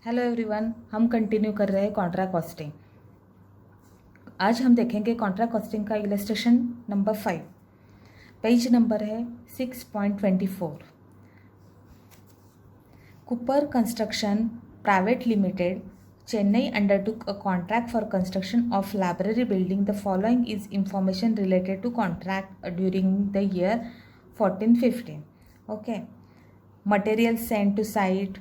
Hello everyone, हम continue कर रहे हैं कॉन्ट्रा कॉस्टिंग। आज हम देखेंगे कॉन्ट्रा कॉस्टिंग का इलस्ट्रेशन नंबर 5। पेज नंबर है 6.24। Cooper construction private limited Chennai undertook a contract for construction of library building. The following is information related to contract during the year 14-15। Okay, material send to site,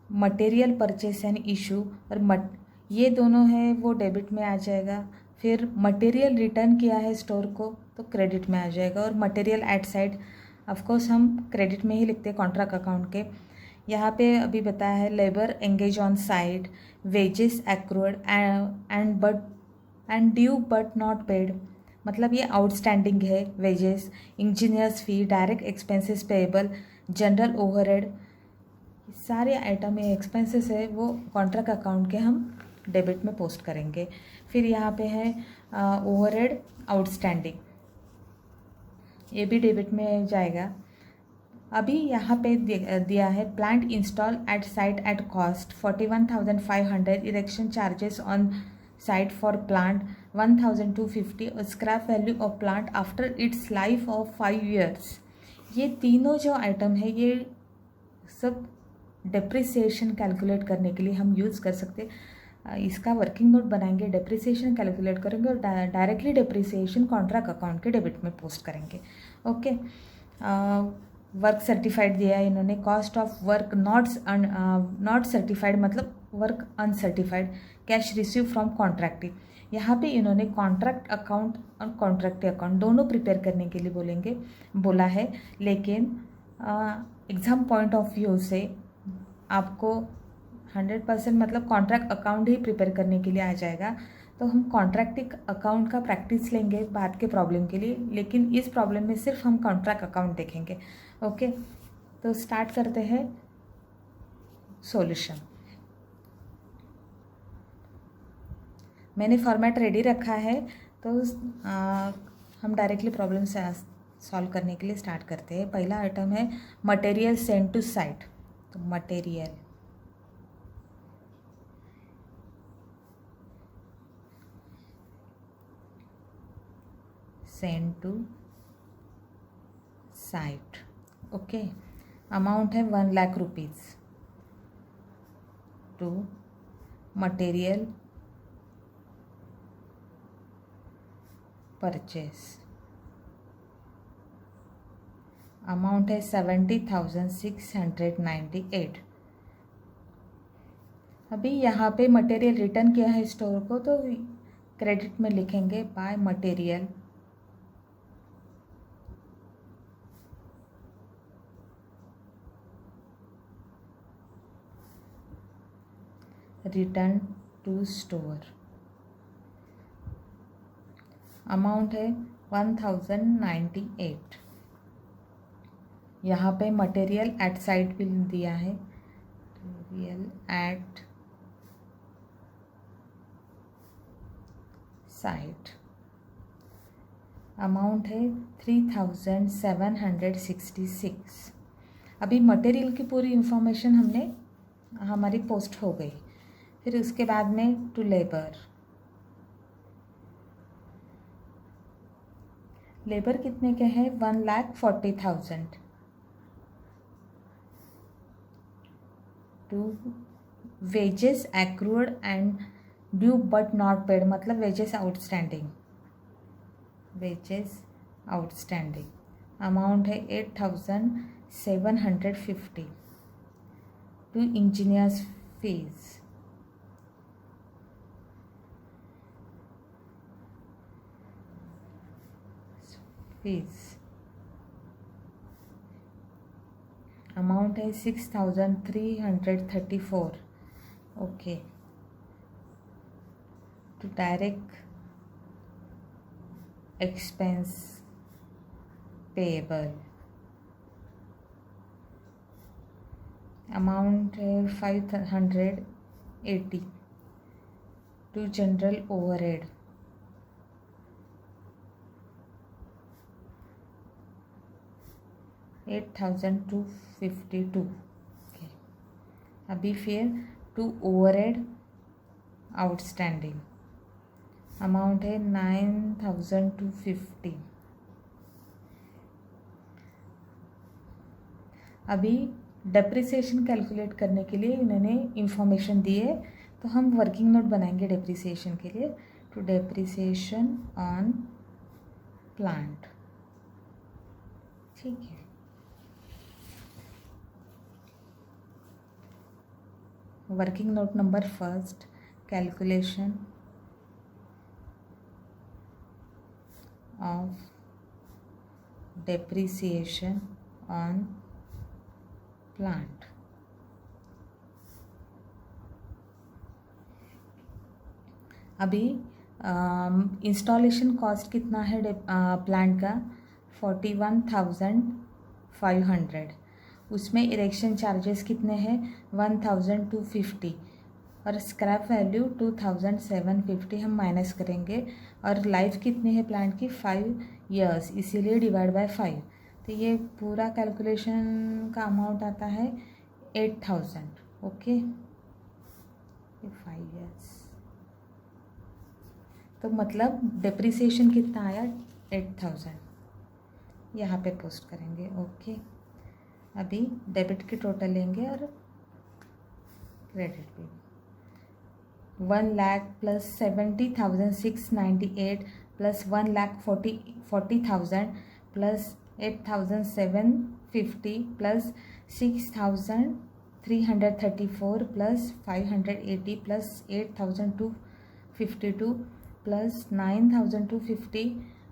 material purchase and issue, और ये दोनों है वो debit में आ जाएगा। फिर material return किया है स्टोर को तो क्रेडिट में आ जाएगा, और मटेरियल एट साइट ऑफकोर्स हम क्रेडिट में ही लिखते हैं कॉन्ट्रैक्ट अकाउंट के। यहाँ पे अभी बताया है labour engage on site, wages accrued and due but not paid, मतलब ये आउटस्टैंडिंग है wages, engineers fee, direct expenses payable, general overhead, सारे आइटम ये एक्सपेंसेस है वो कॉन्ट्रैक्ट अकाउंट के हम डेबिट में पोस्ट करेंगे। फिर यहाँ पे है ओवरहेड आउटस्टैंडिंग, ये भी डेबिट में जाएगा। अभी यहाँ पे दिया है plant install at site at cost 41,500, erection charges on site for plant 1,250, और scrap value of plant after its life of 5 years। ये तीनों जो आइटम है ये सब डेप्रिसिएशन कैलकुलेट करने के लिए हम यूज़ कर सकते। इसका वर्किंग नोट बनाएंगे, डेप्रिसिएशन कैलकुलेट करेंगे और डायरेक्टली डेप्रिसिएशन कॉन्ट्रैक्ट अकाउंट के डेबिट में पोस्ट करेंगे। ओके, वर्क सर्टिफाइड दिया है इन्होंने। Cost of work not certified मतलब work uncertified, cash receive from contractee. यहाँ पे इन्होंने कॉन्ट्रैक्ट अकाउंट और कॉन्ट्रैक्टी अकाउंट दोनों प्रिपेयर करने के लिए बोला है, लेकिन एग्ज़ाम पॉइंट ऑफ व्यू से आपको 100% मतलब कॉन्ट्रैक्ट अकाउंट ही प्रिपेयर करने के लिए आ जाएगा। तो हम कॉन्ट्रैक्टिंग अकाउंट का प्रैक्टिस लेंगे बाद के प्रॉब्लम के लिए, लेकिन इस प्रॉब्लम में सिर्फ हम कॉन्ट्रैक्ट अकाउंट देखेंगे। ओके, तो स्टार्ट करते हैं सॉल्यूशन। मैंने फॉर्मेट रेडी रखा है, तो हम डायरेक्टली प्रॉब्लम से सॉल्व करने के लिए स्टार्ट करते हैं। पहला आइटम है मटेरियल सेंड टू साइट, तो material send to site. Okay, amount है 1 lakh rupees to material purchase, amount है 70,698। अभी यहाँ पे मटेरियल रिटर्न किया है स्टोर को तो क्रेडिट में लिखेंगे by material return to store, amount है 1,098। यहाँ पे मटेरियल एट साइट भी दिया है, मटेरियल एट साइट, अमाउंट है 3,766। अभी मटेरियल की पूरी इंफॉर्मेशन हमारी पोस्ट हो गई। फिर उसके बाद में टू लेबर कितने के हैं 1,40,000 to wages accrued and due but not paid, मतलब वेजेस आउटस्टैंडिंग, अमाउंट है 8,750 टू इंजीनियर्स फीस, अमाउंट है 6,334। Okay, to direct expense payable, amount है 580 टू जनरल ओवरहेड, 8,252। अभी फिर टू ओवरहेड आउटस्टैंडिंग, अमाउंट है 9250। अभी डेप्रिसिएशन कैलकुलेट करने के लिए इन्होंने इंफॉर्मेशन दी है, तो हम वर्किंग नोट बनाएंगे डेप्रिसिएशन के लिए। टू डेप्रिसिएशन ऑन प्लांट, ठीक है। Working note number first, calculation of depreciation on plant. अभी इंस्टॉलेशन कॉस्ट कितना है प्लांट का, 41,500। उसमें इरेक्शन चार्जेस कितने हैं, 1,250, और स्क्रैप वैल्यू 2,750 हम माइनस करेंगे। और लाइफ कितनी है प्लांट की, 5 years, इसीलिए डिवाइड बाय 5। तो ये पूरा कैलकुलेशन का अमाउंट आता है 8,000। ओके, 5 years, तो मतलब डेप्रिसिएशन कितना आया, 8,000, यहाँ पे पोस्ट करेंगे। ओके, अभी डेबिट की टोटल लेंगे और क्रेडिट भी, 1,00,000 plus 70,698 plus 1,40,000 plus 8,750 plus 6,334 plus 580 plus 8,252 plus 9,250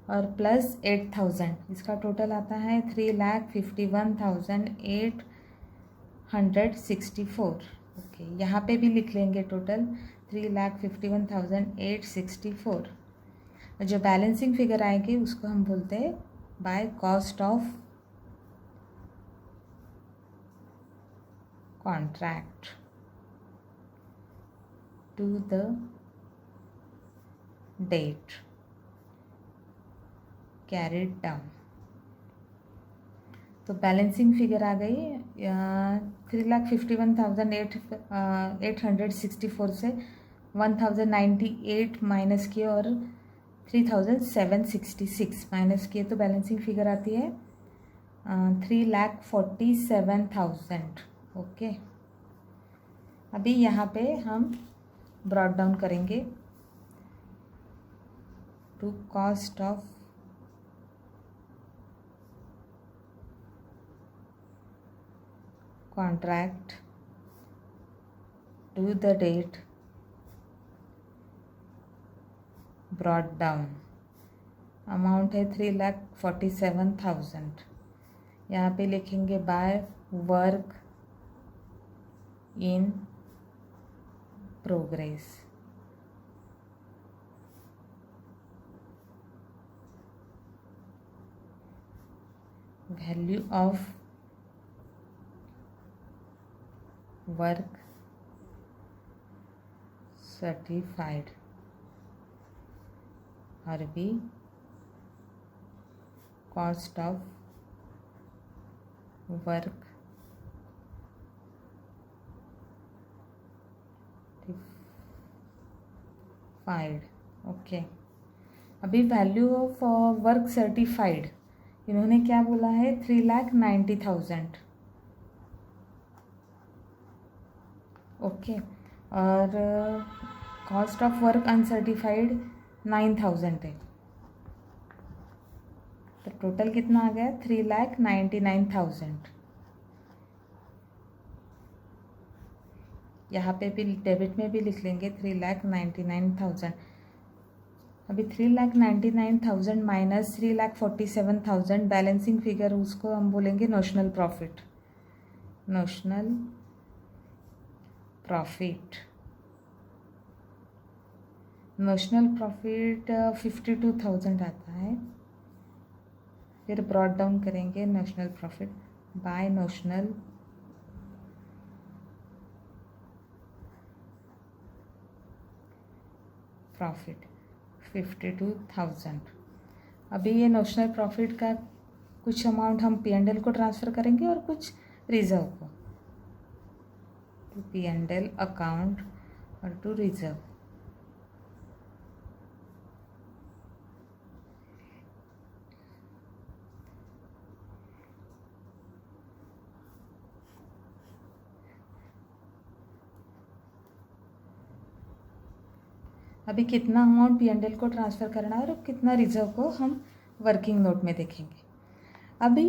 और प्लस 8,000, इसका टोटल आता है 3,51,864। ओके, यहाँ पे भी लिख लेंगे टोटल 3,51,864। जो बैलेंसिंग फिगर आएगी उसको हम बोलते हैं by cost of contract to the date carried down. तो बैलेंसिंग फिगर आ गई 3,51,864 से 1,098 माइनस किए और 3,766 माइनस किए, तो बैलेंसिंग फिगर आती है 3,47,000। ओके, अभी यहाँ पे हम ब्रॉट डाउन करेंगे to cost of contract to the date brought down, amount है 3,47,000। यहाँ पे लिखेंगे by work in progress. Value of work certified, और भी cost of work certified. Okay, अभी वैल्यू ऑफ वर्क सर्टिफाइड इन्होंने क्या बोला है, 3,90,000। ओके, और कॉस्ट ऑफ वर्क अनसर्टिफाइड 9,000 है, तो टोटल कितना आ गया, 3,99,000। यहाँ पे भी डेबिट में भी लिख लेंगे 3,99,000। अभी 3,99,000 माइनस 3,47,000 बैलेंसिंग फिगर, उसको हम बोलेंगे notional profit. Notional profit, notional profit 52,000 आता है। फिर ब्रॉट डाउन करेंगे notional profit by notional profit 52,000। अभी ये नोशनल प्रॉफिट का कुछ अमाउंट हम P&L को ट्रांसफ़र करेंगे और कुछ रिजर्व को। टू P&L अकाउंट और टू रिजर्व। अभी कितना अमाउंट P&L को ट्रांसफ़र करना है और कितना रिजर्व को हम वर्किंग नोट में देखेंगे। अभी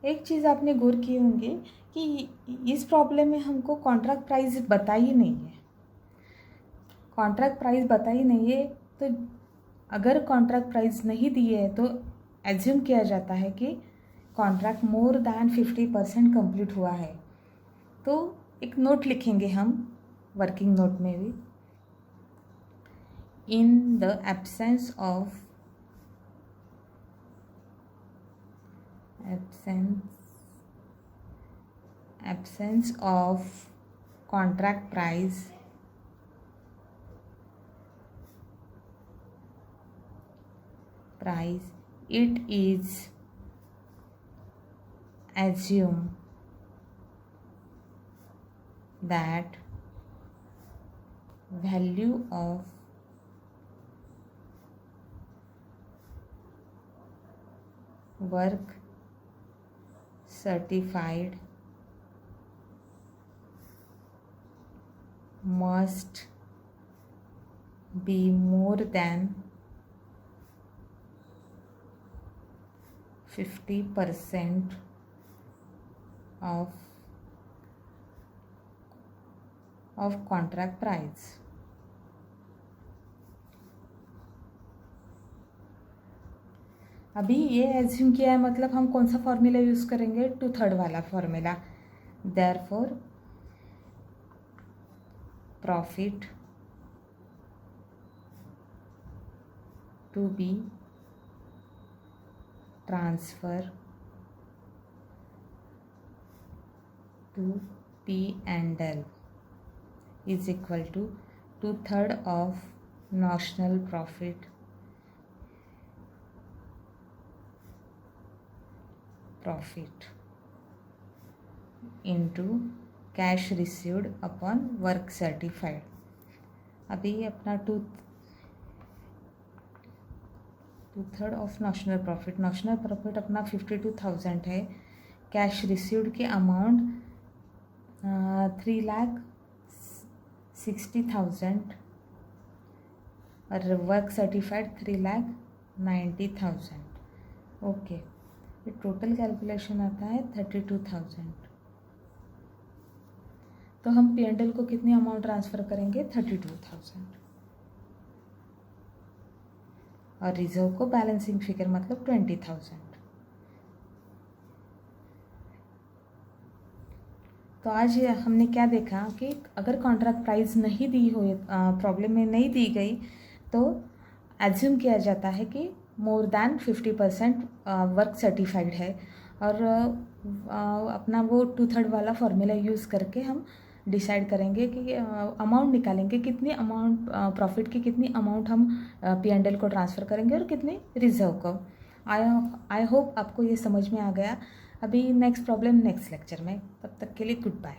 एक चीज़ आपने गौर की होंगी कि इस प्रॉब्लम में हमको कॉन्ट्रैक्ट प्राइस बताई नहीं है। कॉन्ट्रैक्ट प्राइस बताई नहीं है, तो अगर कॉन्ट्रैक्ट प्राइस नहीं दिए है तो एज्यूम किया जाता है कि कॉन्ट्रैक्ट मोर दैन 50% कंप्लीट हुआ है। तो एक नोट लिखेंगे हम वर्किंग नोट में भी, in the absence of contract price, it is assumed that value of work certified must be more than 50% of contract price। अभी ये एज्यूम किया है, मतलब हम कौन सा फॉर्मूला यूज़ करेंगे, 2/3 वाला formula. Therefore profit to be transfer to P&L is equal to 2/3 of notional profit into cash received upon work certified। अभी अपना 2/3 ऑफ नॉशनल प्रॉफिट अपना 52,000 है। कैश रिसीव्ड की अमाउंट 3,60,000 और वर्क सर्टिफाइड 3,90,000। ओके, ये total calculation आता है 32,000। तो हम P&L को कितनी अमाउंट ट्रांसफ़र करेंगे, 32,000, और रिजर्व को बैलेंसिंग फिगर मतलब 20,000। तो आज हमने क्या देखा कि अगर कॉन्ट्रैक्ट प्राइस नहीं दी हुई, प्रॉब्लम में नहीं दी गई, तो एज्यूम किया जाता है कि मोर दैन 50% वर्क सर्टिफाइड है, और अपना वो 2/3 वाला फॉर्मूला यूज़ करके हम डिसाइड करेंगे कि अमाउंट निकालेंगे, कितनी अमाउंट प्रॉफिट की कितनी अमाउंट हम P&L को ट्रांसफ़र करेंगे और कितनी रिजर्व को। आई होप आपको ये समझ में आ गया। अभी नेक्स्ट प्रॉब्लम नेक्स्ट लेक्चर में, तब तक के लिए गुड बाय।